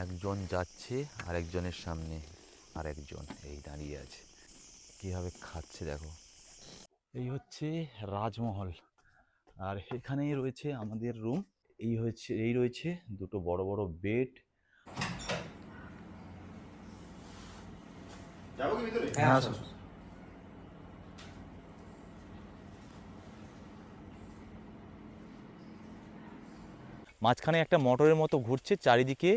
একজন যাচ্ছে আর একজনের সামনে আর একজন এই দাঁড়িয়ে আছে, কীভাবে খাচ্ছে দেখো। এই হচ্ছে রাজমহল, আর এখানেই রয়েছে আমাদের রুম। এই রয়েছে দুটো বড় বড় বেড। যাবো কি ভিতরে? হ্যাঁ, আসো। মাঝখানে একটা মোটরের মতো ঘুরছে, চারিদিকে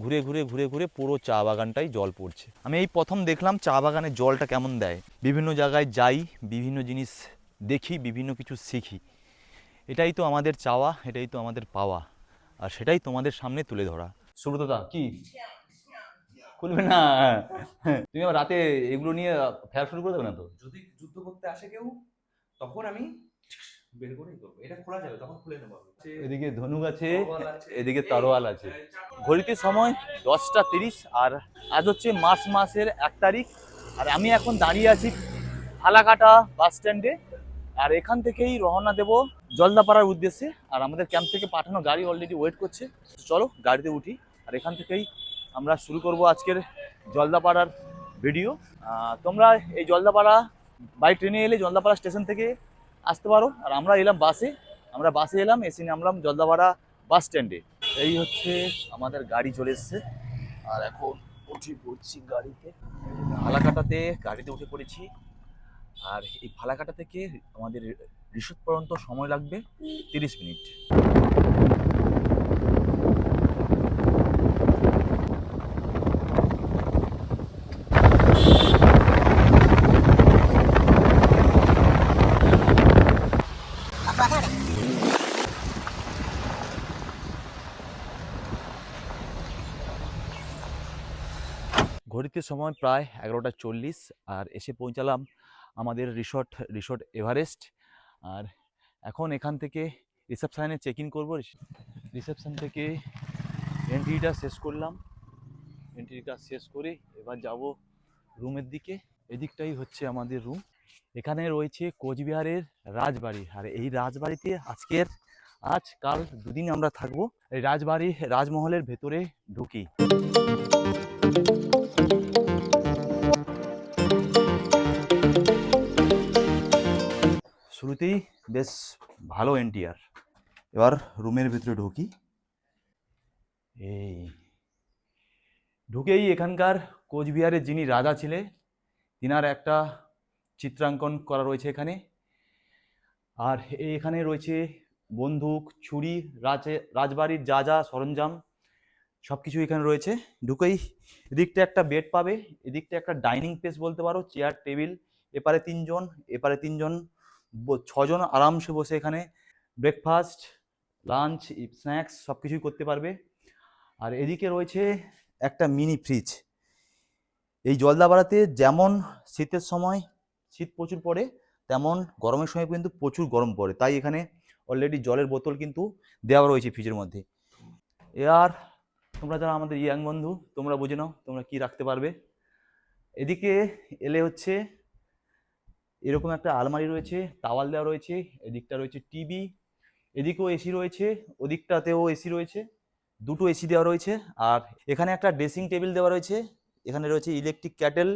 ঘুরে ঘুরে ঘুরে ঘুরে পুরো চা বাগানটাই জল পড়ছে। আমি এই প্রথম দেখলাম চা বাগানের জলটা কেমন দেয়। বিভিন্ন জায়গায় যাই, বিভিন্ন জিনিস দেখি, বিভিন্ন কিছু শিখি। এটাই তো আমাদের চাওয়া, এটাই তো আমাদের পাওয়া, আর সেটাই তোমাদের সামনে তুলে ধরা। সুব্রতদা কি খুলবে না? তুমি আবার রাতে এগুলো নিয়ে ফেরা শুরু করে দেবে না তো? যদি যুদ্ধ করতে আসে কেউ তখন আমি বের করেই করবো। এটা খোলা যাবে, তখন খুলে নেবো। এদিকে ধনুক আছে, তরোয়াল আছে, এদিকে তরোয়াল আছে। ঘড়িতে সময় 10টা 30, আর আজ হচ্ছে মার্চ মাসের 1 তারিখ। আর আমি এখন দাঁড়িয়ে আছি ফালাকাটা বাস স্ট্যান্ডে, আর এখান থেকেই রওনা দেব জলদাপাড়ার উদ্দেশ্যে। আর আমাদের ক্যাম্প থেকে পাঠানো গাড়ি অলরেডি ওয়েট করছে। চলো গাড়িতে উঠি, আর এখান থেকেই আমরা শুরু করব আজকের জলদাপাড়ার ভিডিও। তোমরা এই জলদাপাড়া বাই ট্রেনে এলে জলদাপাড়া স্টেশন থেকে আসতে পারো, আর আমরা এলাম বাসে। আমরা বাসে এলাম, এসে নামলাম জলদাপাড়া বাস স্ট্যান্ডে। এই হচ্ছে আমাদের গাড়ি চলে এসছে, আর এখন উঠে পড়ছি গাড়িতে। ফালাকাটাতে গাড়িতে উঠে পড়েছি, আর এই ফালাকাটা থেকে আমাদের রিসোর্ট পর্যন্ত সময় লাগবে 30 মিনিট। ঘড়িতে সময় প্রায় 11টা 40, আর এসে পৌঁছালাম আমাদের রিসোর্ট এভারেস্ট। আর এখন এখান থেকে রিসেপশানে চেক ইন করবো। রিসেপশান থেকে এন্ট্রিটা শেষ করলাম, এন্ট্রিটা শেষ করে এবার যাব রুমের দিকে। এদিকটাই হচ্ছে আমাদের রুম। এখানে রয়েছে কোচবিহারের রাজবাড়ি, আর এই রাজবাড়িতে আজ কাল দুদিন আমরা থাকবো। এই রাজমহলের ভেতরে ঢুকি। শুরুতেই বেশ ভালো এন্টিয়ার। এবার রুমের ভিতরে ঢুকি। এই ঢুকেই এখানকার কোচবিহারের যিনি রাজা ছিলেন তিনার একটা চিত্রাঙ্কন করা রয়েছে এখানে। আর এখানে রয়েছে বন্দুক, ছুরি, রাজবাড়ির যা যা সরঞ্জাম সব কিছু এখানে রয়েছে। ঢুকেই এদিকটা একটা বেড পাবে, এদিকটা একটা ডাইনিং স্পেস বলতে পারো, চেয়ার টেবিল। এপারে 3জন, এপারে 3জন, 6জন আরামসে বসে এখানে ব্রেকফাস্ট, লাঞ্চ, স্ন্যাক্স সব কিছুই করতে পারবে। আর এদিকে রয়েছে একটা মিনি ফ্রিজ। এই জলদাপাড়াতে যেমন শীতের সময় শীত প্রচুর পড়ে, তেমন গরমের সময় কিন্তু প্রচুর গরম পড়ে, তাই এখানে অলরেডি জলের বোতল কিন্তু দেওয়া রয়েছে ফ্রিজের মধ্যে। আর তোমরা যারা আমাদের ইয়াং বন্ধু, তোমরা বুঝে নাও তোমরা কি রাখতে পারবে। এদিকে এলে হচ্ছে এরকম একটা আলমারি রয়েছে, তাওয়াল দেওয়া রয়েছে, এদিকটা রয়েছে টিভি, এদিকেও এসি রয়েছে, ওদিকটাতেও এসি রয়েছে, দুটো এসি দেওয়া রয়েছে। আর এখানে একটা ড্রেসিং টেবিল দেওয়া রয়েছে, এখানে রয়েছে ইলেকট্রিক ক্যাটেল,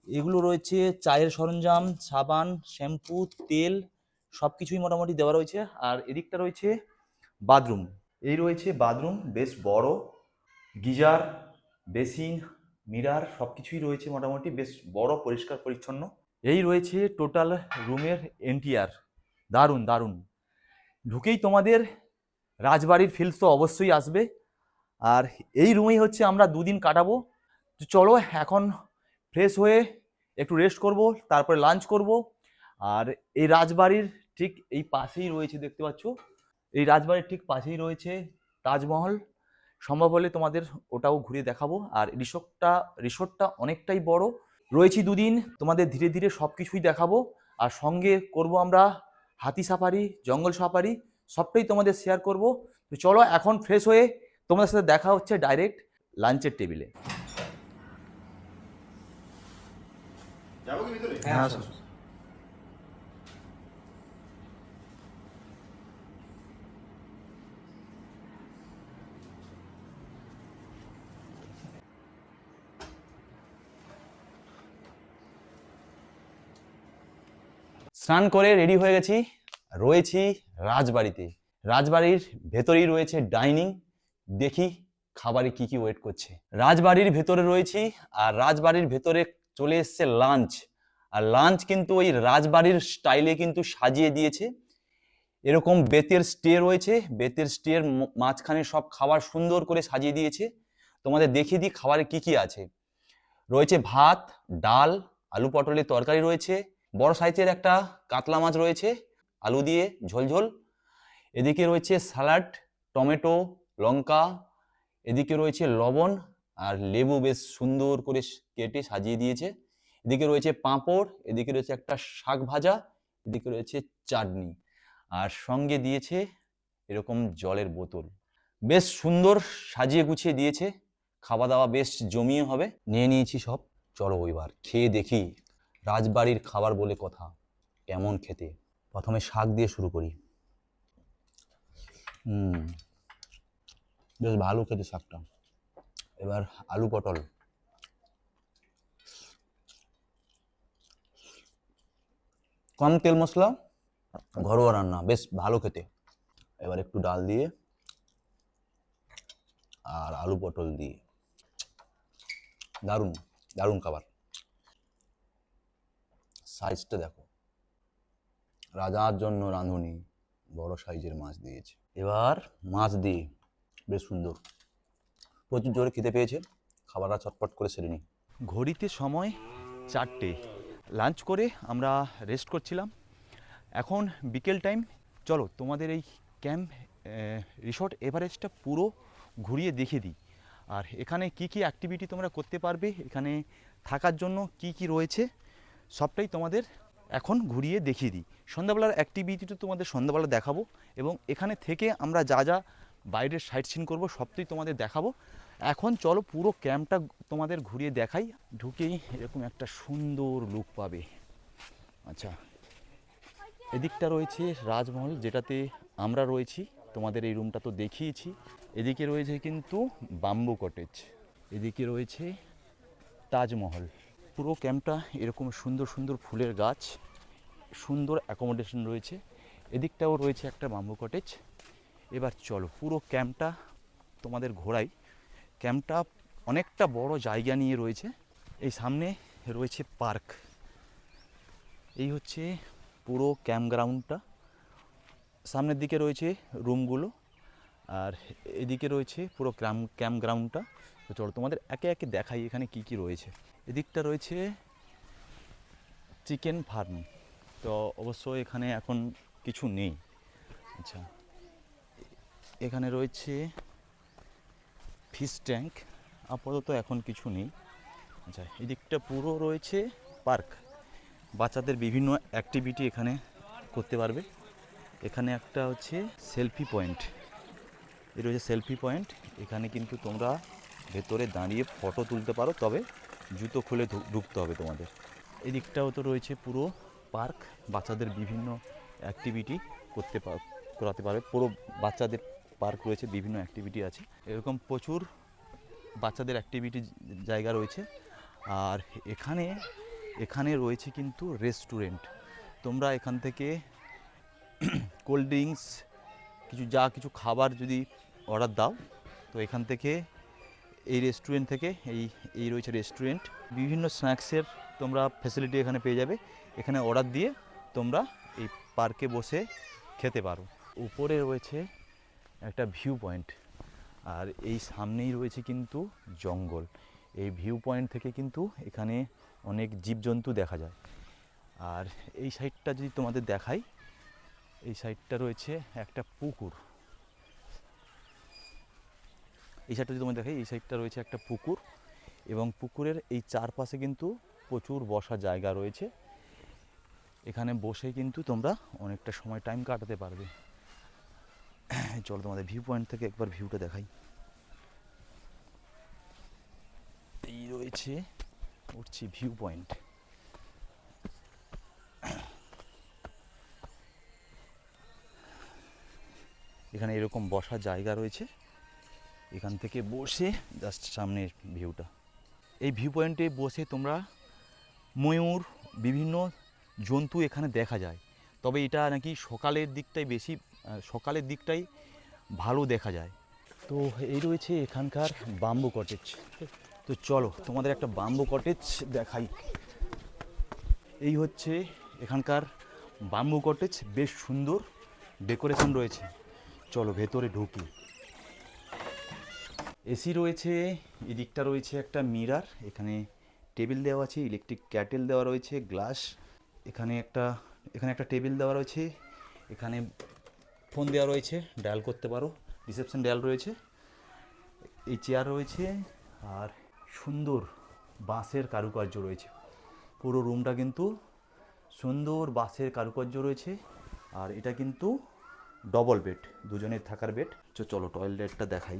এগুলো রয়েছে চায়ের সরঞ্জাম, সাবান, শ্যাম্পু, তেল সব কিছুই মোটামুটি দেওয়া রয়েছে। আর এদিকটা রয়েছে বাথরুম। এই রয়েছে বাথরুম, বেশ বড়, গিজার, বেসিন, মিরার সব কিছুই রয়েছে মোটামুটি বেশ বড়, পরিষ্কার পরিচ্ছন্ন। এই রয়েছে টোটাল রুমের এন্টিয়ার। দারুণ দারুণ। ঢুকেই তোমাদের রাজবাড়ির ফিলস তো অবশ্যই আসবে। আর এই রুমেই হচ্ছে আমরা দুদিন কাটাবো। তো চলো এখন ফ্রেশ হয়ে একটু রেস্ট করব, তারপরে লাঞ্চ করব। আর এই রাজবাড়ির ঠিক এই পাশেই রয়েছে, দেখতে পাচ্ছ, এই রাজবাড়ির ঠিক পাশেই রয়েছে তাজমহল। সম্ভব হলে তোমাদের ওটাও ঘুরে দেখাবো। আর রিসোর্টটা অনেকটাই বড়, রয়েছি দুদিন, তোমাদের ধীরে ধীরে সব কিছুই দেখাবো। আর সঙ্গে করব আমরা হাতি সাফারি, জঙ্গল সাফারি, সবটাই তোমাদের শেয়ার করব। তো চলো এখন ফ্রেশ হয়ে তোমাদের সাথে দেখা হচ্ছে ডাইরেক্ট লাঞ্চের টেবিলে। যাবো কি ভিতরে? হ্যাঁ, আসো। স্নান করে রেডি হয়ে গেছি, রয়েছি রাজবাড়িতে। রাজবাড়ির ভেতরেই রয়েছে ডাইনিং। দেখি খাবারে কি কি ওয়েট করছে। রাজবাড়ির ভেতরে রয়েছি, আর রাজবাড়ির ভেতরে চলে এসছে লাঞ্চ। আর লাঞ্চ কিন্তু ওই রাজবাড়ির স্টাইলে কিন্তু সাজিয়ে দিয়েছে। এরকম বেতের স্টে রয়েছে, বেতের স্টের মাঝখানে সব খাবার সুন্দর করে সাজিয়ে দিয়েছে। তোমাদের দেখিয়ে দিই খাবারে কি কি আছে। রয়েছে ভাত, ডাল, আলু পটলের তরকারি রয়েছে, বড় সাইজের একটা কাতলা মাছ রয়েছে আলু দিয়ে ঝোলঝোল। এদিকে রয়েছে স্যালাড, টমেটো, লঙ্কা, এদিকে রয়েছে লবণ আর লেবু বেশ সুন্দর করে কেটে সাজিয়ে দিয়েছে। এদিকে রয়েছে পাঁপড়, এদিকে রয়েছে একটা শাক ভাজা, এদিকে রয়েছে চাটনি, আর সঙ্গে দিয়েছে এরকম জলের বোতল। বেশ সুন্দর সাজিয়ে গুছিয়ে দিয়েছে। খাওয়া দাওয়া বেশ জমিয়ে হবে। নিয়ে নিয়েছি সব, চলো এবার খেয়ে দেখি রাজবাড়ির খাবার বলে কথা কেমন খেতে। প্রথমে শাক দিয়ে শুরু করি। বেশ ভালো খেতে শাকটা। এবার আলু পটল, কম তেল মশলা, ঘরোয়া রান্না, বেশ ভালো খেতে। এবার একটু ডাল দিয়ে আর আলু পটল দিয়ে, দারুণ দারুণ খাবার। সাইজটা দেখো, রাজার জন্য রাঁধুনি বড় সাইজের মাছ দিয়েছে। এবার মাছ দিয়ে বেশ সুন্দর, প্রচুর জোরে খেতে পেয়েছে, খাবারটা চটপট করে সেরে নিই। ঘড়িতে সময় 4টে। লাঞ্চ করে আমরা রেস্ট করছিলাম। এখন বিকেল টাইম। চলো তোমাদের এই ক্যাম্প রিসর্ট এভারেস্টটা পুরো ঘুরিয়ে দেখিয়ে দিই। আর এখানে কি কি অ্যাক্টিভিটি তোমরা করতে পারবে, এখানে থাকার জন্য কি কি রয়েছে, সবটাই তোমাদের এখন ঘুরিয়ে দেখিয়ে দিই। সন্ধ্যাবেলার অ্যাক্টিভিটিটা তোমাদের সন্ধ্যাবেলা দেখাবো, এবং এখানে থেকে আমরা যা যা বাইরের সাইট সিন করবো সবটাই তোমাদের দেখাবো। এখন চলো পুরো ক্যাম্পটা তোমাদের ঘুরিয়ে দেখাই। ঢুকেই এরকম একটা সুন্দর লুক পাবে। আচ্ছা, এদিকটা রয়েছে রাজমহল, যেটাতে আমরা রয়েছি। তোমাদের এই রুমটা তো দেখিয়েছি। এদিকে রয়েছে কিন্তু বাম্বু কটেজ, এদিকে রয়েছে তাজমহল। পুরো ক্যাম্পটা এরকম সুন্দর সুন্দর ফুলের গাছ, সুন্দর অ্যাকোমোডেশন রয়েছে। এদিকটাও রয়েছে একটা বাম্বু কটেজ। এবার চলো পুরো ক্যাম্পটা তোমাদের ঘোরাই। ক্যাম্পটা অনেকটা বড় জায়গা নিয়ে রয়েছে। এই সামনে রয়েছে পার্ক। এই হচ্ছে পুরো ক্যাম্প গ্রাউন্ডটা। সামনের দিকে রয়েছে রুমগুলো, আর এদিকে রয়েছে পুরো ক্যাম্প গ্রাউন্ডটা। তো চলো তোমাদের একে একে দেখাই এখানে কি কি রয়েছে। এদিকটা রয়েছে চিকেন ফার্ম, তো অবশ্য এখানে এখন কিছু নেই। আচ্ছা, এখানে রয়েছে ফিশ ট্যাঙ্ক, আপাতত এখন কিছু নেই। আচ্ছা, এদিকটা পুরো রয়েছে পার্ক, বাচ্চাদের বিভিন্ন অ্যাক্টিভিটি এখানে করতে পারবে। এখানে একটা হচ্ছে সেলফি পয়েন্ট, এ রয়েছে সেলফি পয়েন্ট। এখানে কিন্তু তোমরা ভেতরে দাঁড়িয়ে ফটো তুলতে পারো, তবে জুতো খুলে ঢুকতে হবে তোমাদের। এদিকটাও তো রয়েছে পুরো পার্ক, বাচ্চাদের বিভিন্ন অ্যাক্টিভিটি করাতে পারবে। পুরো বাচ্চাদের পার্ক রয়েছে, বিভিন্ন অ্যাক্টিভিটি আছে, এরকম প্রচুর বাচ্চাদের অ্যাক্টিভিটি জায়গা রয়েছে। আর এখানে রয়েছে কিন্তু রেস্টুরেন্ট। তোমরা এখান থেকে কোল্ড ড্রিঙ্কস, কিছু খাবার যদি অর্ডার দাও, তো এখান থেকে এই রেস্টুরেন্ট থেকে এই রয়েছে রেস্টুরেন্ট, বিভিন্ন স্ন্যাক্সের তোমরা ফ্যাসিলিটি এখানে পেয়ে যাবে। এখানে অর্ডার দিয়ে তোমরা এই পার্কে বসে খেতে পারো। উপরে রয়েছে একটা ভিউ পয়েন্ট, আর এই সামনেই রয়েছে কিন্তু জঙ্গল। এই ভিউ পয়েন্ট থেকে কিন্তু এখানে অনেক জীবজন্তু দেখা যায়। আর এই সাইডটা যদি তোমাদের দেখাই, এই সাইডটা রয়েছে একটা পুকুর। এই সাইডটা যদি তোমাদের দেখাই, এই সাইডটা রয়েছে একটা পুকুর, এবং পুকুরের এই চারপাশে কিন্তু প্রচুর বসার জায়গা রয়েছে। এখানে বসে কিন্তু তোমরা অনেকটা সময় টাইম কাটাতে পারবে। চলো তোমাদের ভিউ পয়েন্ট থেকে একবার ভিউটা দেখাই। এই রয়েছে, উঠছি ভিউ পয়েন্ট। এখানে এরকম বসার জায়গা রয়েছে, এখান থেকে বসে জাস্ট সামনের ভিউটা। এই ভিউ পয়েন্টে বসে তোমরা ময়ূর, বিভিন্ন জন্তু এখানে দেখা যায়। তবে এটা নাকি সকালের দিকটাই ভালো দেখা যায়। তো এই রয়েছে এখানকার বাম্বু কটেজ। তো চলো তোমাদের একটা বাম্বু কটেজ দেখাই। এই হচ্ছে এখানকার বাম্বু কটেজ, বেশ সুন্দর ডেকোরেশন রয়েছে। চলো ভেতরে ঢুকি। এসি রয়েছে, এদিকটা রয়েছে একটা মিরার, এখানে টেবিল দেওয়া আছে, ইলেকট্রিক ক্যাটেল দেওয়া রয়েছে, গ্লাস, এখানে একটা টেবিল দেওয়া রয়েছে, এখানে ফোন দেওয়া রয়েছে, ডায়াল করতে পারো, রিসেপশন ডায়াল রয়েছে, এই চেয়ার রয়েছে, আর সুন্দর বাঁশের কারুকার্য রয়েছে। পুরো রুমটা কিন্তু সুন্দর বাঁশের কারুকার্য রয়েছে। আর এটা কিন্তু ডবল বেড, দুজনের থাকার বেড। চলো টয়লেটটা দেখাই।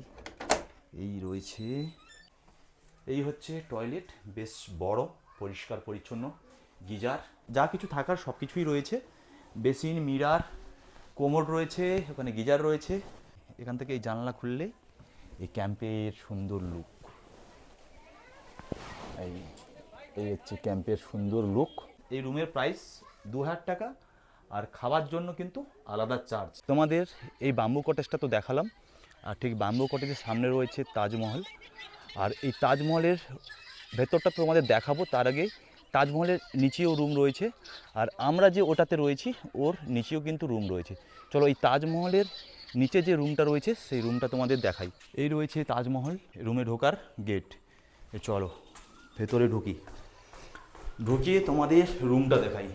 এই হচ্ছে টয়লেট, বেশ বড়, পরিষ্কার পরিচ্ছন্ন, গিজার, যা কিছু থাকার সব কিছুই রয়েছে। বেসিন, মিরার, কোমোড রয়েছে, ওখানে গিজার রয়েছে। এখান থেকে এই জানলা খুললে এই ক্যাম্পের সুন্দর লুক। এই হচ্ছে ক্যাম্পের সুন্দর লুক। এই রুমের প্রাইস 2000 টাকা, আর খাওয়ার জন্য কিন্তু আলাদা চার্জ। তোমাদের এই বাম্বু কটেজটা তো দেখালাম, আর ঠিক বাম্বু কটেজের সামনে রয়েছে তাজমহল। আর এই তাজমহলের ভেতরটা তোমাদের দেখাবো, তার আগে তাজমহলের নিচেও রুম রয়েছে, আর আমরা যে ওটাতে রয়েছি ওর নিচেও কিন্তু রুম রয়েছে। চলো এই তাজমহলের নিচে যে রুমটা রয়েছে সেই রুমটা তোমাদের দেখাই। এই রয়েছে তাজমহল রুমে ঢোকার গেট। চলো ভেতরে ঢুকিয়ে তোমাদের রুমটা দেখাই।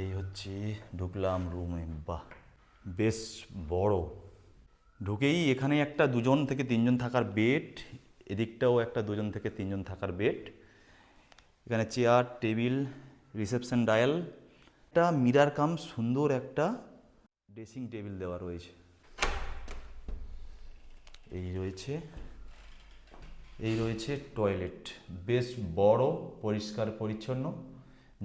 এই হচ্ছে ঢুকলাম রুমে। বাহ, বেশ বড়। ঢুকেই এখানে একটা 2 থেকে 3 জন থাকার বেড, এদিকটাও একটা 2 থেকে 3 জন থাকার বেড, এখানে চেয়ার, টেবিল, রিসেপশন ডায়াল, একটা মিরার কাম সুন্দর একটা ড্রেসিং টেবিল দেওয়া রয়েছে। এই রয়েছে টয়লেট, বেশ বড়, পরিষ্কার পরিচ্ছন্ন,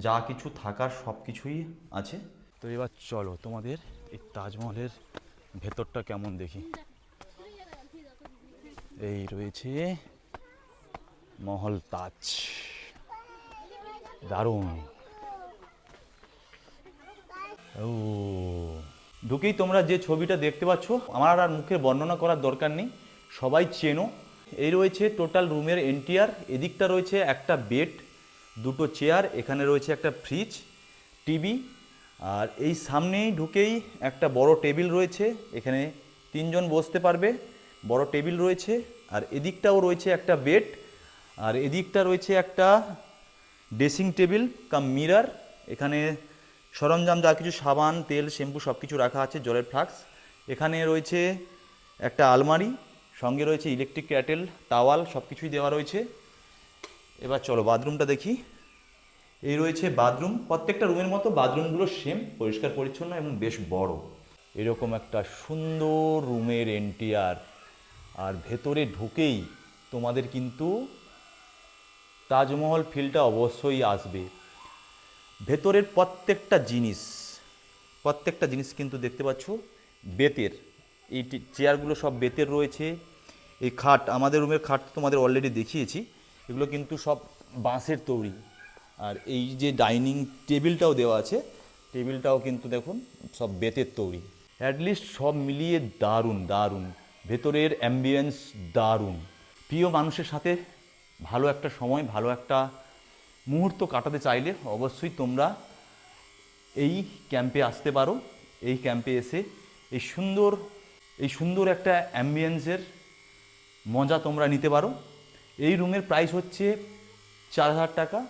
যা কিছু থাকার সব কিছুই আছে। তো এবার চলো তোমাদের এই তাজমহলের ভেতরটা কেমন দেখি। এই রয়েছে মহল তাজ, দারুণ। ও, ঢুকেই তোমরা যে ছবিটা দেখতে পাচ্ছ, আমার আর মুখে বর্ণনা করার দরকার নেই, সবাই চেনো। এই রয়েছে টোটাল রুমের এন্টিয়ার। এদিকটা রয়েছে একটা বেড, 2টো চেয়ার, এখানে রয়েছে একটা ফ্রিজ, টিভি, আর এই সামনেই ঢুকেই একটা বড় টেবিল রয়েছে, এখানে 3 জন বসতে পারবে, বড় টেবিল রয়েছে। আর এদিকটাও রয়েছে একটা বেড, আর এদিকটা রয়েছে একটা ড্রেসিং টেবিল কাম মিরার, এখানে সরঞ্জাম যা কিছু সাবান, তেল, শ্যাম্পু সব কিছু রাখা আছে, জলের ফ্লাক্স, এখানে রয়েছে একটা আলমারি, সঙ্গে রয়েছে ইলেকট্রিক ক্যাটেল, টাওয়াল, সব কিছুই দেওয়া রয়েছে। এবার চলো বাথরুমটা দেখি। এই রয়েছে বাথরুম, প্রত্যেকটা রুমের মতো বাথরুমগুলো সেম, পরিষ্কার পরিচ্ছন্ন এবং বেশ বড়। এরকম একটা সুন্দর রুমের এন্টিয়ার, আর ভেতরে ঢুকেই তোমাদের কিন্তু তাজমহল ফিলটা অবশ্যই আসবে। ভেতরের প্রত্যেকটা জিনিস কিন্তু দেখতে পাচ্ছ বেতের। এই চেয়ারগুলো সব বেতের রয়েছে। এই খাট, আমাদের রুমের খাট তোমাদের অলরেডি দেখিয়েছি, এগুলো কিন্তু সব বাঁশের তৈরি। আর এই যে ডাইনিং টেবিলটাও দেওয়া আছে, টেবিলটাও কিন্তু দেখুন সব বেতের তৈরি। অ্যাটলিস্ট সব মিলিয়ে দারুণ। ভেতরের অ্যাম্বিয়েন্স দারুণ। প্রিয় মানুষের সাথে ভালো একটা সময়, ভালো একটা মুহূর্ত কাটাতে চাইলে অবশ্যই তোমরা এই ক্যাম্পে আসতে পারো। এই ক্যাম্পে এসে এই সুন্দর একটা অ্যাম্বিয়েন্সের মজা তোমরা নিতে পারো। এই রুমের প্রাইস হচ্ছে 4000 টাকা।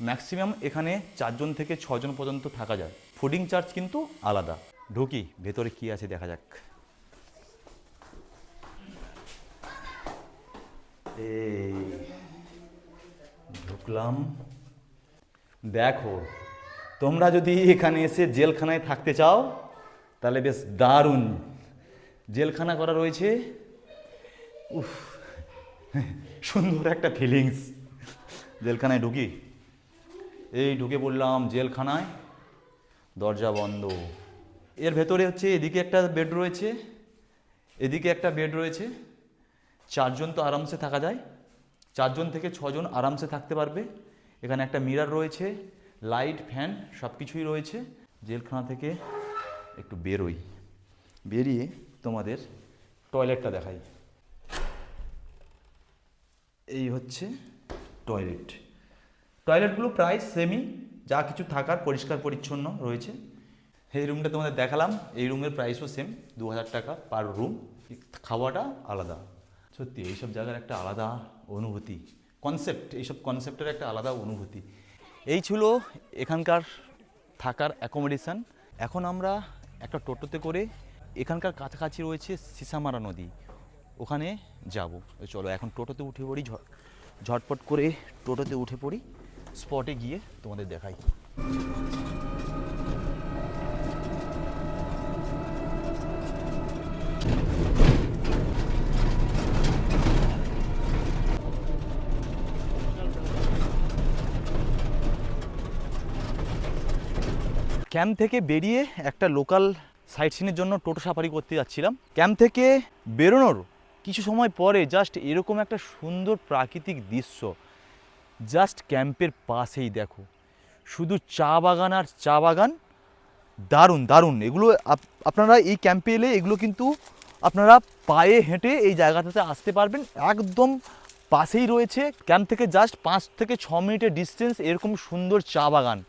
ম্যাক্সিমাম এখানে 4 জন থেকে 6 জন পর্যন্ত থাকা যায়। ফুডিং চার্জ কিন্তু আলাদা। ঢুকি, ভেতরে কি আছে দেখা যাক। এই ঢুকলাম। দেখো, তোমরা যদি এখানে এসে জেলখানায় থাকতে চাও তাহলে বেশ দারুণ জেলখানা করা রয়েছে। উফ, সুন্দর একটা ফিলিংস। জেলখানায় ঢুকে পড়লাম জেলখানায়, দরজা বন্ধ। এর ভেতরে হচ্ছে এদিকে একটা বেড রয়েছে, এদিকে একটা বেড রয়েছে, 4 জন তো আরামসে থাকা যায়। 4 থেকে 6 জন আরামসে থাকতে পারবে। এখানে একটা মিরর রয়েছে, লাইট, ফ্যান সব কিছুই রয়েছে। জেলখানা থেকে একটু বেরোই, বেরিয়ে তোমাদের টয়লেটটা দেখাই। এই হচ্ছে টয়লেট। টয়লেটগুলো প্রায় সেমই, যা কিছু থাকার পরিষ্কার পরিচ্ছন্ন রয়েছে। এই রুমটা তোমাদের দেখালাম, এই রুমের প্রাইসও সেম 2000 টাকা পার রুম। খাওয়াটা আলাদা। সত্যি এইসব জায়গার একটা আলাদা অনুভূতি, কনসেপ্ট, এইসব কনসেপ্টের একটা আলাদা অনুভূতি। এই ছিল এখানকার থাকার অ্যাকোমোডেশন। এখন আমরা একটা টোটোতে করে এখানকার কাছাকাছি রয়েছে সিসামারা নদী, ওখানে যাব। চলো এখন টোটোতে উঠে পড়ি, ঝটপট করে টোটোতে উঠে পড়ি, স্পটে গিয়ে তোমাদের দেখাই। ক্যাম্প থেকে বেরিয়ে একটা লোকাল সাইট সিনের জন্য টোটো সাফারি করতে যাচ্ছিলাম। ক্যাম্প থেকে বেরোনোর কিছু সময় পরে জাস্ট এরকম একটা সুন্দর প্রাকৃতিক দৃশ্য, জাস্ট ক্যাম্পের পাশেই দেখো, শুধু চা বাগান আর চা বাগান। দারুণ দারুণ এগুলো। আপনারা এই ক্যাম্পে এলে এগুলো কিন্তু আপনারা পায়ে হেঁটে এই জায়গাটাতে আসতে পারবেন। একদম পাশেই রয়েছে, ক্যাম্প থেকে জাস্ট 5 থেকে 6 মিনিটের ডিস্টেন্স এরকম সুন্দর চা বাগান।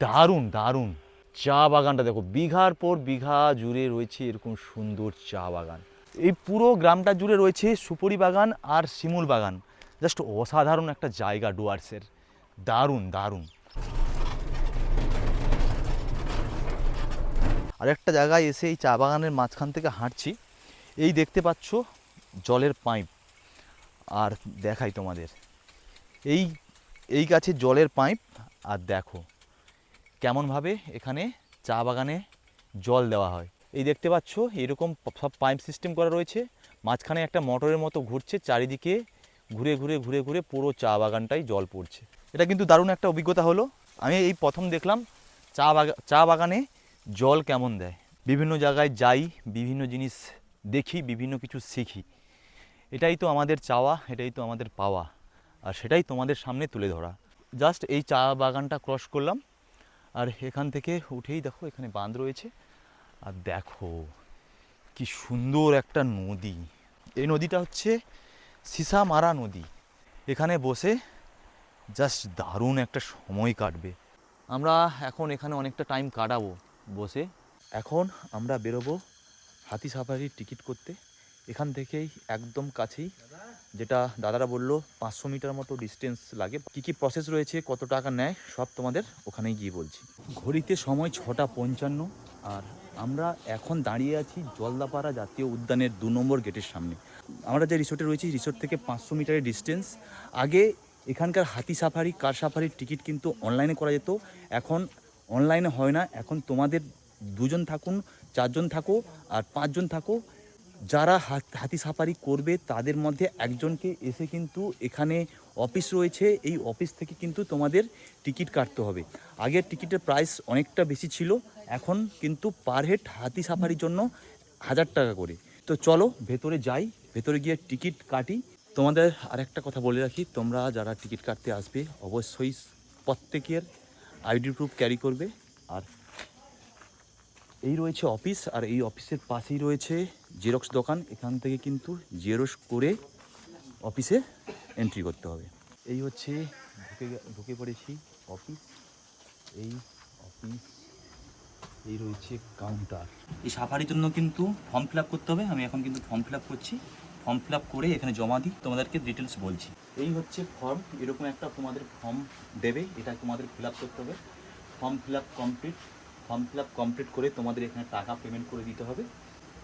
দারুণ দারুণ চা বাগানটা দেখো, বিঘার পর বিঘা জুড়ে রয়েছে এরকম সুন্দর চা বাগান। এই পুরো গ্রামটা জুড়ে রয়েছে সুপারি বাগান আর শিমুল বাগান। জাস্ট অসাধারণ একটা জায়গা ডুয়ার্সের, দারুণ দারুণ। আরেকটা জায়গায় এসে এই চা বাগানের মাঝখান থেকে হাঁটছি, এই দেখতে পাচ্ছ জলের পাইপ। আর দেখাই তোমাদের, এই গাছে জলের পাইপ। আর দেখো কেমনভাবে এখানে চা বাগানে জল দেওয়া হয়। এই দেখতে পাচ্ছ এরকম সব পাইপ সিস্টেম করা রয়েছে, মাঝখানে একটা মোটরের মতো ঘুরছে, চারিদিকে ঘুরে ঘুরে ঘুরে ঘুরে পুরো চা বাগানটাই জল পড়ছে। এটা কিন্তু দারুণ একটা অভিজ্ঞতা হলো। আমি এই প্রথম দেখলাম চা বাগানে জল কেমন দেয়। বিভিন্ন জায়গায় যাই, বিভিন্ন জিনিস দেখি, বিভিন্ন কিছু শিখি। এটাই তো আমাদের চাওয়া, এটাই তো আমাদের পাওয়া, আর সেটাই তোমাদের সামনে তুলে ধরা। জাস্ট এই চা বাগানটা ক্রস করলাম, আর এখান থেকে উঠেই দেখো এখানে বাঁধ রয়েছে। আর দেখো কি সুন্দর একটা নদী। এই নদীটা হচ্ছে সিসামারা নদী। এখানে বসে জাস্ট দারুণ একটা সময় কাটবে। আমরা এখন এখানে অনেকটা টাইম কাটাবো বসে। এখন আমরা বেরোবো হাতি সাফারির টিকিট করতে। এখান থেকেই একদম কাছেই, যেটা দাদারা বললো 500 মিটার মতো ডিস্টেন্স লাগে। কী কী প্রসেস রয়েছে, কত টাকা নেয়, সব তোমাদের ওখানেই গিয়ে বলছি। ঘড়িতে সময় 6:55, আর আমরা এখন দাঁড়িয়ে আছি জলদাপাড়া জাতীয় উদ্যানের 2 নম্বর গেটের সামনে। আমরা যে রিসোর্টে রয়েছি, রিসোর্ট থেকে 500 মিটারের ডিস্টেন্স। আগে এখানকার হাতি সাফারি, কার সাফারির টিকিট কিন্তু অনলাইনে করা যেত, এখন অনলাইনে হয় না। এখন তোমাদের 2 জন থাকুন, 4 জন থাকো আর 5 জন থাকো, যারা হাতি সাফারি করবে তাদের মধ্যে একজনকে এসে কিন্তু এখানে অফিস রয়েছে, এই অফিস থেকে কিন্তু তোমাদের টিকিট কাটতে হবে। আগের টিকিটের প্রাইস অনেকটা বেশি ছিল, এখন কিন্তু পার হেড হাতি সাফারির জন্য 1000 টাকা করে। তো চলো ভেতরে যাই, ভেতরে গিয়ে টিকিট কাটি। তোমাদের আরেকটা কথা বলে রাখি, তোমরা যারা টিকিট কাটতে আসবে অবশ্যই প্রত্যেকের আইডি প্রুফ ক্যারি করবে। আর এই রয়েছে অফিস, আর এই অফিসের পাশেই রয়েছে জেরক্স দোকান। এখান থেকে কিন্তু জেরক্স করে অফিসে এন্ট্রি করতে হবে। এই হচ্ছে ঢুকে পড়েছি অফিস। এই অফিস, এই রয়েছে কাউন্টার। এই সাফারির জন্য কিন্তু ফর্ম ফিল আপ করতে হবে। আমি এখন কিন্তু ফর্ম ফিল আপ করছি। ফর্ম ফিল আপ করে এখানে জমা দিই, তোমাদেরকে ডিটেলস বলছি। এই হচ্ছে ফর্ম, এরকম একটা তোমাদের ফর্ম দেবে, এটা তোমাদের ফিল আপ করতে হবে। Form fill up complete, form fill up complete করে তোমাদের এখানে টাকা পেমেন্ট করে দিতে হবে।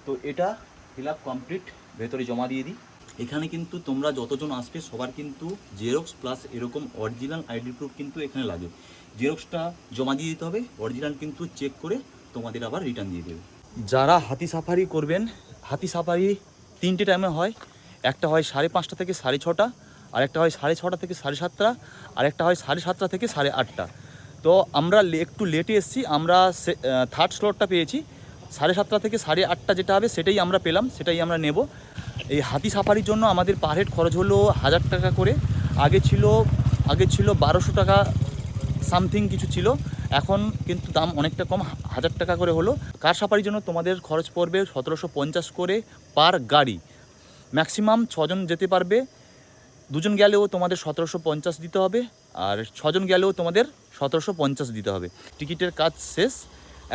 তো এটা ফিল আপ কমপ্লিট, ভেতরে জমা দিয়ে দিই। এখানে কিন্তু তোমরা যতজন আসবে সবার কিন্তু জেরক্স প্লাস এরকম অরিজিনাল আইডি প্রুফ কিন্তু এখানে লাগে। জেরক্সটা জমা দিয়ে দিতে হবে, অরিজিনাল কিন্তু চেক করে তোমাদের আবার রিটার্ন দিয়ে দেবে। যারা হাতি সাফারি করবেন, হাতি সাফারি 3টে টাইমে হয়। একটা হয় 5:30 থেকে 6:30, আর একটা হয় 6:30 থেকে 7:30, আর একটা হয় 7:30 থেকে 8:30। তো আমরা একটু লেটে এসেছি, আমরা থার্ড স্লটটা পেয়েছি। 7:30 থেকে 8:30 যেটা হবে সেটাই আমরা পেলাম, সেটাই আমরা নেব। এই হাতি সাফারির জন্য আমাদের পার হেড খরচ হলো 1000 টাকা করে। আগে ছিল 1200 টাকা সামথিং কিছু ছিল, এখন কিন্তু দাম অনেকটা কম, 1000 টাকা করে হলো। কার সাফারির জন্য তোমাদের খরচ পড়বে 1750 করে পার গাড়ি। ম্যাক্সিমাম 6 জন যেতে পারবে, 2 জন গেলেও তোমাদের 1750 দিতে হবে, আর 6 জন গেলেও তোমাদের 1750 দিতে হবে। টিকিটের কাজ শেষ,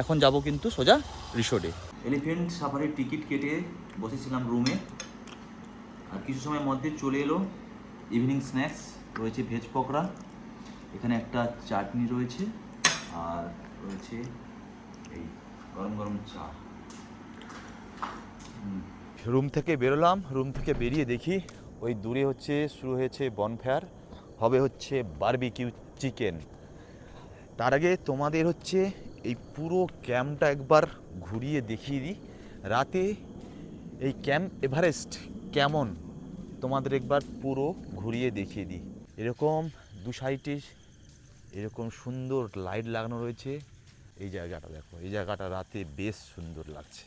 এখন যাব কিন্তু সোজা রিসোর্টে। এলিফেন্ট সাফারির টিকিট কেটে বসেছিলাম রুমে, আর কিছু সময়ের মধ্যে চলে এলো ইভিনিং স্ন্যাক্স। রয়েছে ভেজ পকোড়া, এখানে একটা চাটনি রয়েছে, আর রয়েছে এই গরম গরম চা। রুম থেকে বেরোলাম, রুম থেকে বেরিয়ে দেখি ওই দূরে হচ্ছে শুরু হয়েছে বনফায়ার, হবে হচ্ছে বারবিকিউ চিকেন। তার আগে তোমাদের হচ্ছে এই পুরো ক্যাম্পটা একবার ঘুরিয়ে দেখিয়ে দিই। রাতে এই ক্যাম্প এভারেস্ট কেমন তোমাদের একবার পুরো ঘুরিয়ে দেখিয়ে দিই। এরকম দু সাইডে এরকম সুন্দর লাইট লাগানো রয়েছে। এই জায়গাটা দেখো, এই জায়গাটা রাতে বেশ সুন্দর লাগছে,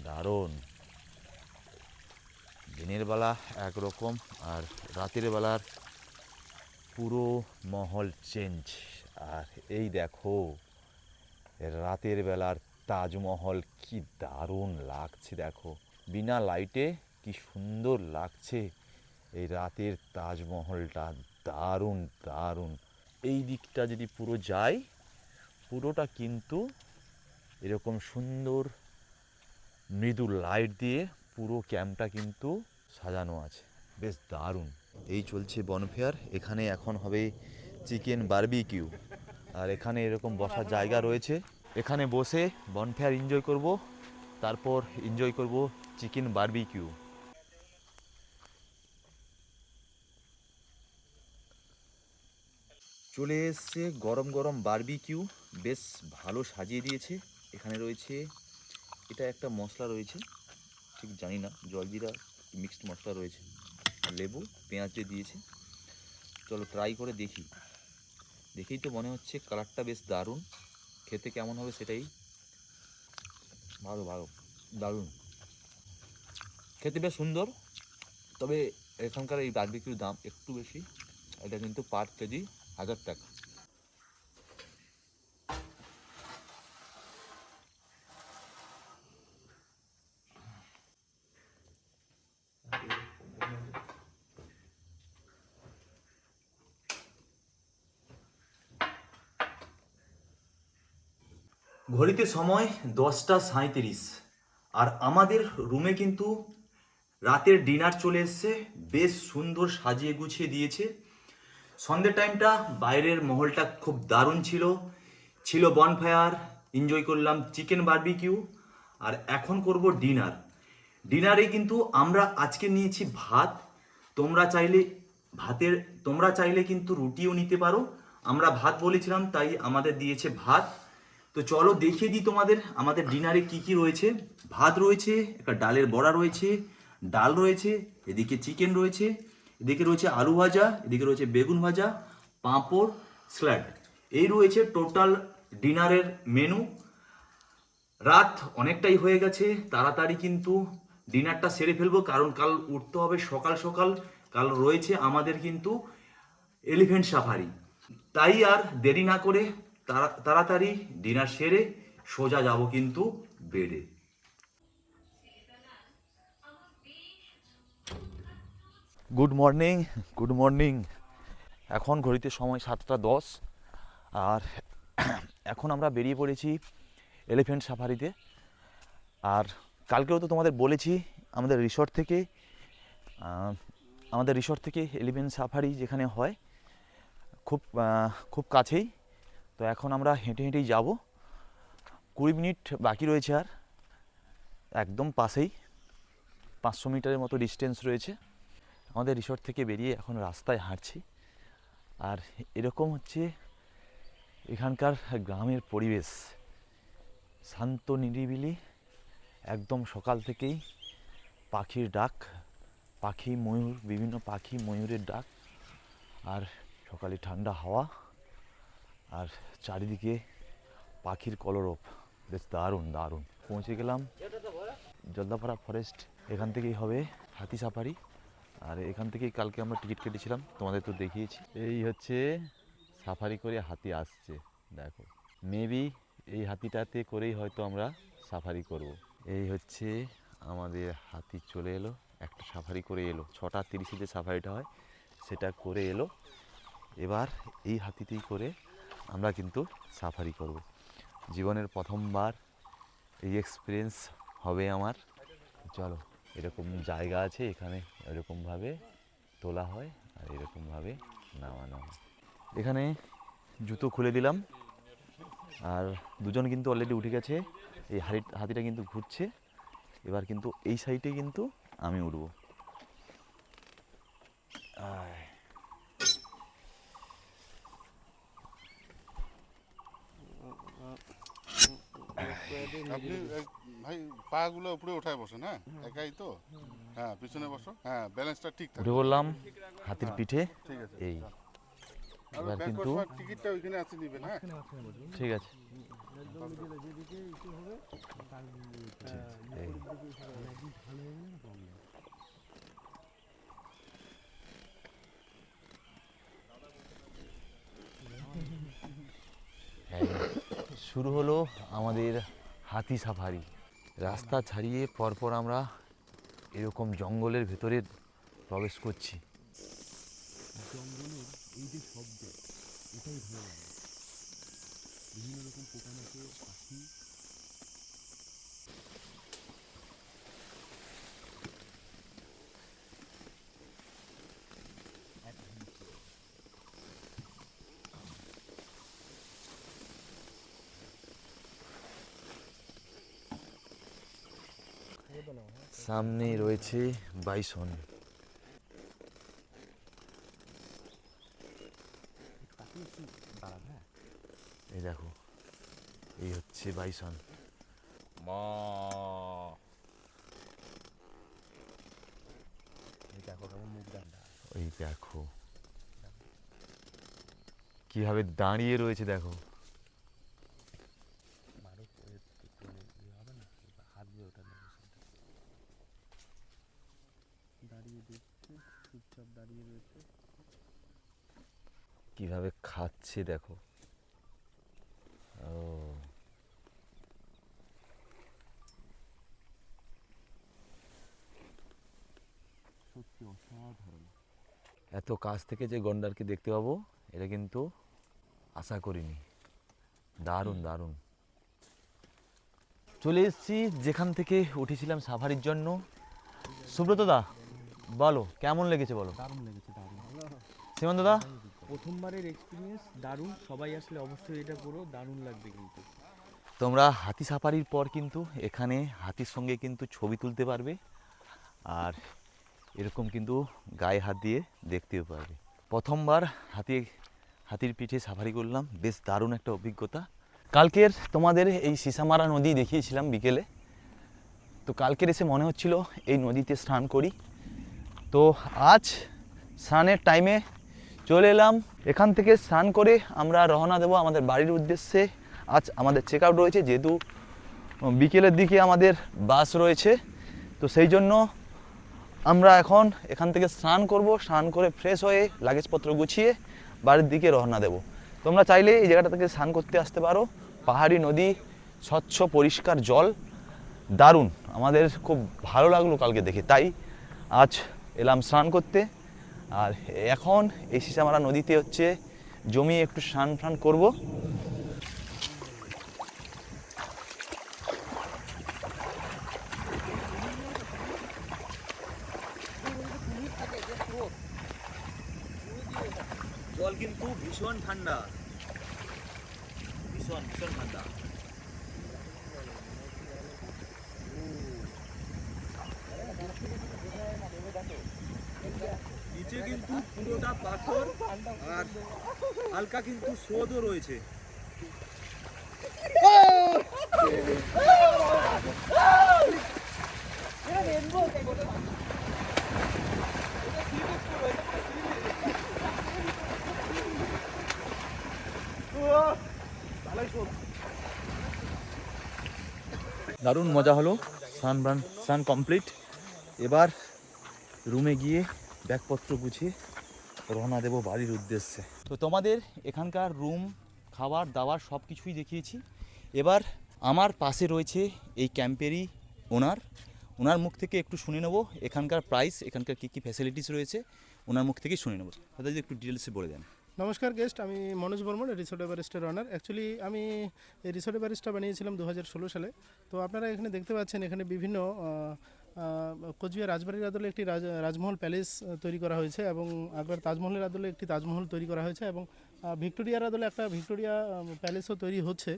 দারুণ। দিনের বেলা একরকম, আর রাতের বেলার পুরো মহল চেঞ্জ। আর এই দেখো রাতের বেলার তাজমহল কি দারুণ লাগছে, দেখো বিনা লাইটে কি সুন্দর লাগছে এই রাতের তাজমহলটা, দারুণ দারুণ। এই দিকটা যদি পুরো যাই, পুরোটা কিন্তু এরকম সুন্দর মৃদু লাইট দিয়ে পুরো ক্যাম্পটা কিন্তু সাজানো আছে, বেশ দারুণ। এই চলছে বনফেয়ার, এখানে এখন হবে চিকেন বারবিকিউ, আর এখানে এরকম বসার জায়গা রয়েছে, এখানে বসে বনফেয়ার এনজয় করব, তারপর এনজয় করব চিকেন বারবিকিউ। চলে এসছে গরম গরম বারবিকিউ, বেশ ভালো সাজিয়ে দিয়েছে। এখানে রয়েছে, এটা একটা মশলা রয়েছে, ঠিক জানি না, জলজিরা মিক্সড মশলা রয়েছে, আর লেবু পেঁয়াজ দিয়ে দিয়েছে। চলো ট্রাই করে দেখি, দেখেই তো মনে হচ্ছে কালারটা বেশ দারুণ, খেতে কেমন হবে সেটাই। ভালো ভালো, দারুণ খেতে, বেশ সুন্দর। তবে এখানকার এই বারবিকিউর দাম একটু বেশি, এটা কিন্তু পার কেজি 1000 টাকা। ঘড়িতে সময় 10টা 37, আর আমাদের রুমে কিন্তু রাতের ডিনার চলে এসছে, বেশ সুন্দর সাজিয়ে গুছিয়ে দিয়েছে। সন্ধ্যে টাইমটা বাইরের মহলটা খুব দারুণ ছিল, ছিল বনফায়ার, এনজয় করলাম চিকেন বারবিকিউ, আর এখন করব ডিনার। ডিনারে কিন্তু আমরা আজকে নিয়েছি ভাত, তোমরা চাইলে তোমরা চাইলে কিন্তু রুটিও নিতে পারো। আমরা ভাত বলেছিলাম তাই আমাদের দিয়েছে ভাত। তো চলো দেখিয়ে দিই তোমাদের আমাদের ডিনারে কি কি রয়েছে। ভাত রয়েছে, একটা ডালের বড়া রয়েছে, ডাল রয়েছে, এদিকে চিকেন রয়েছে, এদিকে রয়েছে আলু ভাজা, এদিকে রয়েছে বেগুন ভাজা, পাঁপড়, স্যালাড। এই রয়েছে টোটাল ডিনারের মেনু। রাত অনেকটাই হয়ে গেছে, তাড়াতাড়ি কিন্তু ডিনারটা সেরে ফেলবো, কারণ কাল উঠতে হবে সকাল সকাল, কাল রয়েছে আমাদের কিন্তু এলিফেন্ট সাফারি। তাই আর দেরি না করে তাড়াতাড়ি ডিনার সেরে সোজা যাব কিন্তু বেডে। Good morning, good morning. এখন ঘড়িতে সময় 7টা 10, আর এখন আমরা বেরিয়ে পড়েছি এলিফেন্ট সাফারিতে। আর কালকেও তো তোমাদের বলেছি আমাদের রিসর্ট থেকে এলিফেন্ট সাফারি যেখানে হয় খুব খুব কাছেই। তো এখন আমরা হেঁটে হেঁটেই যাব, 20 মিনিট বাকি রয়েছে, আর একদম পাশেই 500 মিটারের মতো ডিস্টেন্স রয়েছে। আমাদের রিসর্ট থেকে বেরিয়ে এখন রাস্তায় হাঁটছি, আর এরকম হচ্ছে এখানকার গ্রামের পরিবেশ, শান্ত নিরিবিলি, একদম সকাল থেকেই পাখির ডাক, পাখি ময়ূর, বিভিন্ন পাখি ময়ূরের ডাক, আর সকালে ঠান্ডা হাওয়া, আর চারিদিকে পাখির কলরব, বেশ দারুণ দারুণ। পৌঁছে গেলাম জলদাপাড়া ফরেস্ট, এখান থেকেই হবে হাতি সাফারি। আর এখান থেকেই কালকে আমরা টিকিট কেটেছিলাম, তোমাদের তো দেখিয়েছি। এই হচ্ছে সাফারি করে হাতি আসছে, দেখো। মেবি এই হাতিটাতে করেই হয়তো আমরা সাফারি করব। এই হচ্ছে আমাদের হাতি চলে এলো, একটা সাফারি করে এলো, 6:30 যে সাফারিটা হয় সেটা করে এলো। এবার এই হাতিতেই করে আমরা কিন্তু সাফারি করব। জীবনের প্রথমবার এই এক্সপিরিয়েন্স হবে আমার। চলো, এরকম জায়গা আছে এখানে, এরকমভাবে তোলা হয় আর এরকমভাবে নামানো হয়। এখানে জুতো খুলে দিলাম, আর দুজন কিন্তু অলরেডি উঠে গেছে। এই হাতিটা কিন্তু ঘুরছে। এবার কিন্তু এই সাইডে কিন্তু আমি উঠব। আপনি ভাই পাগুলো উপরে উঠায় বসেন, হ্যাঁ একাই তো, হ্যাঁ পিছনে বসো, হ্যাঁ ব্যালেন্সটা ঠিক থাকে। উঠে বললাম হাতির পিঠে। ঠিক আছে, এই আর এবার ব্যাক কিন্তু বসবার টিকিটটা ওইখানে আছে নেবেন, হ্যাঁ ঠিক আছে। এই এই শুরু হলো আমাদের হাতি সাফারি। রাস্তা ছাড়িয়ে পরপর আমরা এরকম জঙ্গলের ভেতরে প্রবেশ করছি। জঙ্গলের এই যে শব্দ, এটাই ভালো লাগে। বিভিন্ন রকম পোকামাকড়, পাখি। সামনে রয়েছে বাইসন। এই দেখো, এই হচ্ছে বাইসন। ওই দেখো কিভাবে দাঁড়িয়ে রয়েছে, দেখো। দাঁড়িয়ে দেখছে, চুপচাপ দাঁড়িয়ে রয়েছে। কিভাবে খাচ্ছে দেখো। ও, সত্যি অসাধারণ। এত কাছ থেকে যে গন্ডারকে দেখতে পাবো এটা কিন্তু আশা করিনি। দারুণ দারুণ। চলে এসেছি যেখান থেকে উঠেছিলাম সাফারির জন্য। সুব্রত দা, বলো কেমন লেগেছে, বলো। দারুণ লেগেছে, দারুণ। সীমান্ত দা, প্রথমবারের এক্সপিরিয়েন্স দারুণ। সবাই আসলে অবশ্যই এটা করো, দারুণ লাগবে কিন্তু। তোমরা হাতি সাফারির পর কিন্তু এখানে হাতির সঙ্গে কিন্তু ছবি তুলতে পারবে, আর এরকম কিন্তু গায়ে হাত দিয়ে দেখতেও পারবে। প্রথমবার হাতির পিঠে সাফারি করলাম, বেশ দারুণ একটা অভিজ্ঞতা। কালকের তোমাদের এই সিসামারা নদী দেখিয়েছিলাম বিকেলে, তো কালকের এসে মনে হচ্ছিল এই নদীতে স্নান করি। তো আজ স্নানের টাইমে চলে এলাম। এখান থেকে স্নান করে আমরা রওনা দেবো আমাদের বাড়ির উদ্দেশ্যে। আজ আমাদের চেক আউট রয়েছে, যেহেতু বিকেলের দিকে আমাদের বাস রয়েছে, তো সেই জন্য আমরা এখন এখান থেকে স্নান করব। স্নান করে ফ্রেশ হয়ে লাগেজপত্র গুছিয়ে বাড়ির দিকে রওনা দেব। তোমরা চাইলে এই জায়গাটা থেকে স্নান করতে আসতে পারো। পাহাড়ি নদী, স্বচ্ছ পরিষ্কার জল, দারুণ। আমাদের খুব ভালো লাগলো কালকে দেখে, তাই আজ এলাম স্নান করতে। আর এখন এই সিসামারা নদীতে হচ্ছে জমিয়ে একটু স্নান ফান করবো। জল কিন্তু ভীষণ ঠান্ডা, ভীষণ ভীষণ ঠান্ডা। নিচে কিন্তু পুরোটা পাথর, আর হালকা কিন্তু স্রোতও রয়েছে। দারুণ মজা হলো। স্নান কমপ্লিট। এবার রুমে গিয়ে ব্যাগপত্র গুছিয়ে রওনা দেবো বাড়ির উদ্দেশ্যে। তো তোমাদের এখানকার রুম, খাবার দাবার সব কিছুই দেখিয়েছি। এবার আমার পাশে রয়েছে এই ক্যাম্পেরই ওনার মুখ থেকে একটু শুনে নেবো এখানকার প্রাইস, এখানকার কী কী ফ্যাসিলিটিস রয়েছে ওনার মুখ থেকেই শুনে নেবো। দাদা যদি একটু ডিটেলসে বলে দেন। নমস্কার গেস্ট, আমি মনোজ বর্মন, রিসোর্ট এভারেস্টের অনার। অ্যাকচুয়ালি আমি এই রিসোর্ট এভারেস্টটা বানিয়েছিলাম 2016 সালে। তো আপনারা এখানে দেখতে পাচ্ছেন এখানে বিভিন্ন কোচবিহার রাজবাড়ির আদলে একটি রাজমহল প্যালেস তৈরি করা হয়েছে এবং আগ্রার তাজমহলের আদলে একটি তাজমহল তৈরি করা হয়েছে এবং ভিক্টোরিয়ার আদলে একটা ভিক্টোরিয়া প্যালেসও তৈরি হচ্ছে।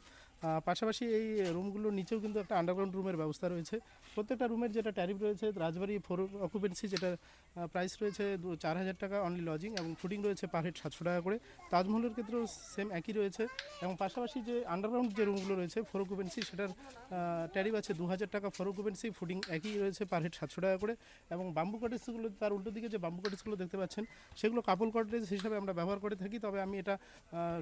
পাশাপাশি এই রুমগুলোর নিচেও কিন্তু একটা আন্ডারগ্রাউন্ড রুমের ব্যবস্থা রয়েছে। প্রত্যেকটা রুমের যেটা ট্যারিফ রয়েছে, রাজবাড়ি 4 অকুপেন্সি যেটা প্রাইস রয়েছে 4,000 টাকা অনলি লজিং, এবং ফুডিং রয়েছে পার হেড 700 টাকা করে। তাজমহলের ক্ষেত্রেও সেম একই রয়েছে। এবং পাশাপাশি যে আন্ডারগ্রাউন্ড যে রুমগুলো রয়েছে 4 অকুপেন্সি, সেটার ট্যারিফ আছে 2,000 টাকা 4 অকুপেন্সি, ফুডিং একই রয়েছে পার হেড 700 টাকা করে। এবং বাম্বু কটেজগুলো, তার উল্টো দিকে যে বাম্বু কটেজগুলো দেখতে পাচ্ছেন সেগুলো কাপল কটেজ হিসাবে আমরা ব্যবহার করে থাকি। তবে আমি এটা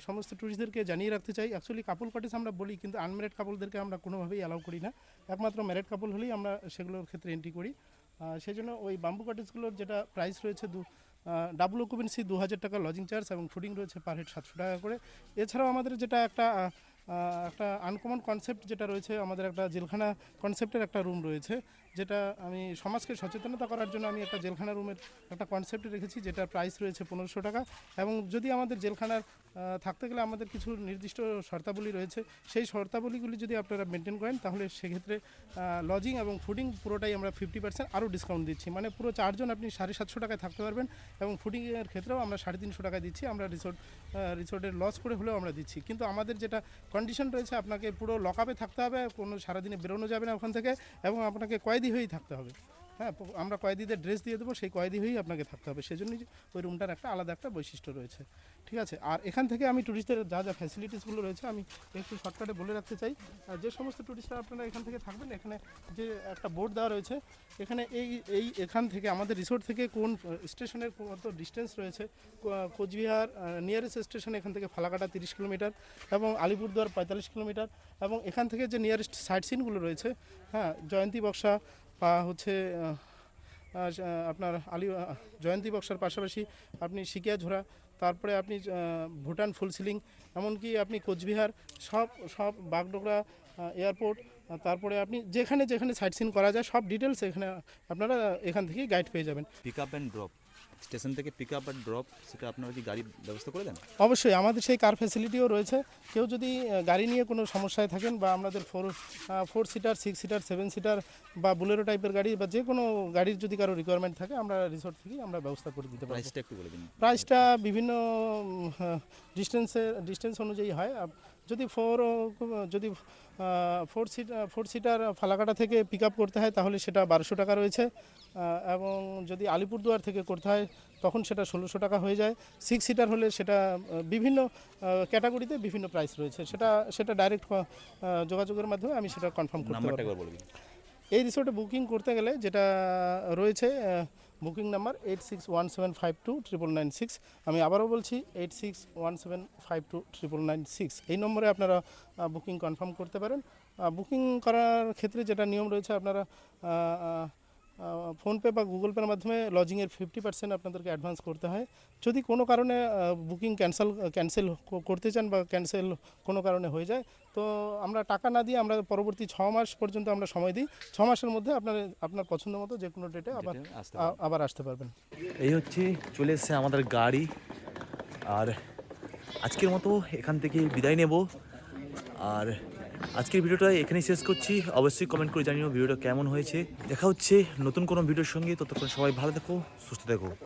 সমস্ত ট্যুরিস্টদেরকে জানিয়ে রাখতে চাই, অ্যাকচুয়ালি কাপল কটেজ আমরা বলি, কিন্তু আনম্যারিড কাপলদেরকে আমরা কোনোভাবেই অ্যালাউ করি না। একমাত্র ম্যারিড কাপল হলেই আমরা সেগুলোর ক্ষেত্রে এন্ট্রি করি। সেই জন্য ওই বাম্বু কটেজগুলোর যেটা প্রাইস রয়েছে ডাবল অকুপেন্সি 2,000 টাকা লজিং চার্জ এবং ফুডিং রয়েছে পার হেড 700 টাকা করে। এছাড়াও আমাদের যেটা একটা আনকমন কনসেপ্ট যেটা রয়েছে, আমাদের একটা জেলখানা কনসেপ্টের একটা রুম রয়েছে, যেটা আমি সমাজকে সচেতনতা করার জন্য আমি একটা জেলখানা রুমের একটা কনসেপ্ট রেখেছি, যেটার প্রাইস রয়েছে 1,500 টাকা। এবং যদি আমাদের জেলখানার থাকতে গেলে আমাদের কিছু নির্দিষ্ট শর্তাবলী রয়েছে, সেই শর্তাবলীগুলি যদি আপনারা মেনটেন করেন তাহলে সেক্ষেত্রে লজিং এবং ফুডিং পুরোটাই আমরা 50% আরও ডিসকাউন্ট দিচ্ছি। মানে পুরো 4 জন আপনি 750 টাকায় থাকতে পারবেন এবং ফুডিংয়ের ক্ষেত্রেও আমরা 350 টাকায় দিচ্ছি। আমরা রিসোর্টের লস করে হলেও আমরা দিচ্ছি। কিন্তু আমাদের যেটা কন্ডিশন রয়েছে, আপনাকে পুরো লকআপে থাকতে হবে, কোনো সারাদিনে বেরোনো যাবে না ওখান থেকে, এবং আপনাকে কয়েদি হয়েই থাকতে হবে। হ্যাঁ, আমরা কয়েদিদের ড্রেস দিয়ে দেবো, সেই কয়েদি হয়েই আপনাকে থাকতে হবে। সেজন্যই ওই রুমটার একটা আলাদা একটা বৈশিষ্ট্য রয়েছে। ঠিক আছে, আর এখান থেকে আমি ট্যুরিস্টদের যা যা ফ্যাসিলিটিসগুলো রয়েছে আমি একটু শর্টকাটে বলে রাখতে চাই। যে সমস্ত ট্যুরিস্টরা আপনারা এখান থেকে থাকবেন, এখানে যে একটা বোর্ড দেওয়া রয়েছে, এখানে এখান থেকে আমাদের রিসোর্ট থেকে কোন স্টেশনের কত ডিস্টেন্স রয়েছে। কোচবিহার নিয়ারেস্ট স্টেশন এখান থেকে ফালাকাটা 30 কিলোমিটার এবং আলিপুরদুয়ার 45 কিলোমিটার। এবং এখান থেকে যে নিয়ারেস্ট সাইট সিনগুলো রয়েছে, হ্যাঁ, জয়ন্তী বক্সা বা হচ্ছে আপনার জয়ন্তী বক্সার পাশাপাশি আপনি সিকিয়াঝোড়া, তারপরে আপনি ভুটান ফুল সিলিং, এমনকি আপনি কোচবিহার সব বাগডোগরা এয়ারপোর্ট, তারপরে আপনি যেখানে যেখানে সাইট সিন করা যায় সব ডিটেলস এখানে আপনারা এখান থেকেই গাইড পেয়ে যাবেন। Pick up and drop, station থেকে পিক আপ অ্যান্ড ড্রপ, সেটা আপনারা কি গাড়ির ব্যবস্থা করে দেন? অবশ্যই আমাদের সেই কার ফ্যাসিলিটিও রয়েছে। কেউ যদি গাড়ি নিয়ে কোনো সমস্যায় থাকেন, বা আমাদের 4 সিটার, 6 সিটার, 7 সিটার বা বুলেরো টাইপের গাড়ি, বা যে কোনো গাড়ির যদি কারো রিকোয়ারমেন্ট থাকে, আমরা রিসোর্ট থেকেই আমরা ব্যবস্থা করে দিতে পারি। প্রাইসটা একটু বলে দিন। প্রাইসটা বিভিন্ন ডিস্টেন্স অনুযায়ী হয়। যদি 4 সিটার ফালাকাটা থেকে পিক আপ করতে হয় তাহলে সেটা 1,200 টাকা রয়েছে, এবং যদি আলিপুরদুয়ার থেকে করতে হয় তখন সেটা 1,600 টাকা হয়ে যায়। 6 সিটার হলে সেটা বিভিন্ন ক্যাটাগরিতে বিভিন্ন প্রাইস রয়েছে, সেটা ডাইরেক্ট যোগাযোগের মাধ্যমে আমি সেটা কনফার্ম করতে নাম্বারটা পারবো। একবার বলে দিন। এই রিসোর্টে বুকিং করতে গেলে যেটা রয়েছে, বুকিং নাম্বার 8617529996। আমি আবারও বলছি 8617529996। এই নম্বরে আপনারা বুকিং কনফার্ম করতে পারেন। বুকিং করার ক্ষেত্রে যেটা নিয়ম রয়েছে, আপনারা ফোনপে বা গুগল পের মাধ্যমে লজিংয়ের 50% আপনাদেরকে অ্যাডভান্স করতে হয়। যদি কোনো কারণে বুকিং ক্যান্সেল করতে চান বা ক্যান্সেল কোনো কারণে হয়ে যায়, তো আমরা টাকা না দিয়ে আমরা পরবর্তী 6 মাস পর্যন্ত আমরা সময় দিই। 6 মাসের মধ্যে আপনার পছন্দ মতো যে কোনো ডেটে আবার আসতে পারবেন। এই হচ্ছে চলে এসছে আমাদের গাড়ি, আর আজকের মতো এখান থেকে বিদায় নেব। আর আজকের ভিডিওটা এখানেই শেষ করছি। অবশ্যই কমেন্ট করে জানিও ভিডিওটা কেমন হয়েছে। দেখা হচ্ছে নতুন কোনো ভিডিওর সঙ্গে। ততক্ষণ সবাই ভালো থেকো, সুস্থ থেকো।